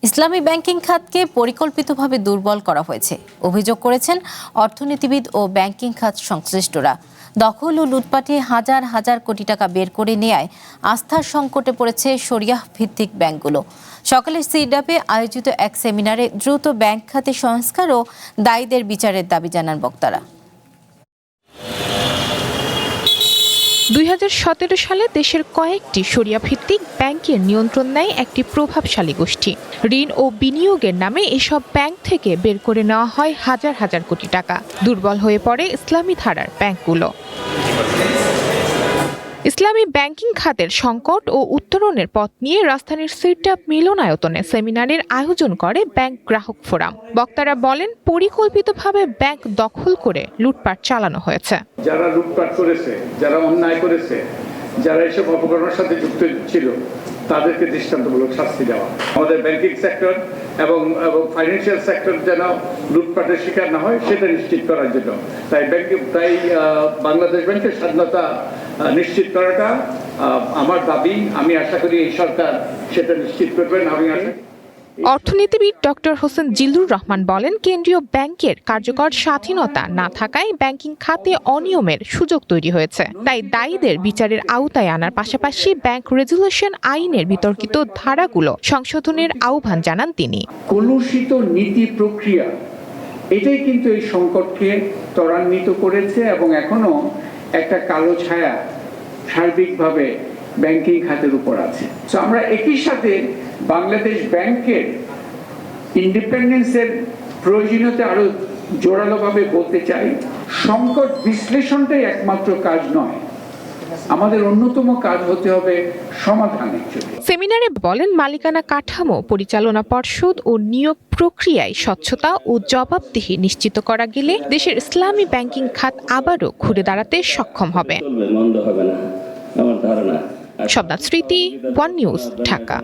ইসলামী banking খাতকে পরিকল্পিতভাবে দুর্বল করা হয়েছে অভিযোগ করেছেন অর্থনীতিবিদ ও ব্যাংকিং খাত সংশ্লিষ্টরা। দখল ও লুটপাটে হাজার হাজার কোটি টাকা বের করে নেয়ায় আস্থার সংকটে পড়েছে শরিয়াহ ভিত্তিক ব্যাংকগুলো। সকালে সিডাপে আয়োজিত এক সেমিনারে দ্রুত ব্যাংক খাতে সংস্কার ও দায়ীদের বিচারের দাবি জানান বক্তারা। 2017 সালে দেশের কয়েকটি শরিয়া ভিত্তিক ব্যাংকের নিয়ন্ত্রণ নেয় একটি প্রভাবশালী গোষ্ঠী। ঋণ ও বিনিয়োগের নামে এসব ব্যাংক থেকে বের করে নেওয়া হয় হাজার হাজার কোটি টাকা। দুর্বল হয়ে পড়ে ইসলামী ধারার ব্যাংকগুলো। ইসলামী ব্যাংকিং খাতের সংকট ও উত্তরণের পথ নিয়ে রাজধানীর সিডাপ মিলনায়তনে সেমিনারের আয়োজন করে ব্যাংক গ্রাহক ফোরাম। বক্তারা বলেন, পরিকল্পিতভাবে ব্যাংক দখল করে লুটপাট চালানো হয়েছে। যারা লুটপাট করেছে, যারা অন্যায় করেছে, যারা এসব অপকর্মের সাথে যুক্ত ছিল, তাদেরকে দৃষ্টান্তমূলক শাস্তি দেওয়া। আমাদের ব্যাংকিং সেক্টর এবং ফাইন্যান্সিয়াল সেক্টর যেন লুটপাটের শিকার না হয় সেটা নিশ্চিত করার জন্য তাই বাংলাদেশ ব্যাংকের স্বাধীনতা নিশ্চিত করাটা আমার দাবি। আমি আশা করি এই সরকার সেটা নিশ্চিত করবেন। অর্থনীতিবিদ ডক্টর হোসেন জিল্লুর রহমান বলেন, কেন্দ্রীয় ব্যাংকের কার্যকর স্বাধীনতা না থাকায় ব্যাংকিং খাতে অনিয়মের সুযোগ তৈরি হয়েছে। তাই দায়ীদের বিচারের আওতায় আনার পাশাপাশি ব্যাংক রেজুলেশন আইনের বিতর্কিত ধারাগুলো সংশোধনের আহ্বান জানান তিনি। কলুষিত নীতি প্রক্রিয়া এটাই কিন্তু এই সংকটকে ত্বরান্বিত করেছে এবং এখনো একটা কালো ছায়া সার্বিকভাবে ব্যাংকিং খাতের উপর আছে। তো আমরা একই সাথে বাংলাদেশ ব্যাংকের ইন্ডিপেন্ডেন্সের প্রয়োজনীয়তা আরো জোরালোভাবে বলতে চাই। সংকট বিশ্লেষণটাই একমাত্র কাজ নয়, আমাদের অন্যতম কাজ হতে হবে সমাধানের জন্য। সেমিনারে বলেন, মালিকানা কাঠামো, পরিচালনা পর্ষদ ও নিয়োগ প্রক্রিয়ায় স্বচ্ছতা ও জবাবদিহি নিশ্চিত করা গেলে দেশের ইসলামী ব্যাংকিং খাত আবারও ঘুরে দাঁড়াতে সক্ষম হবে। শবনাথ স্মৃতি, ওয়ান নিউজ, ঢাকা।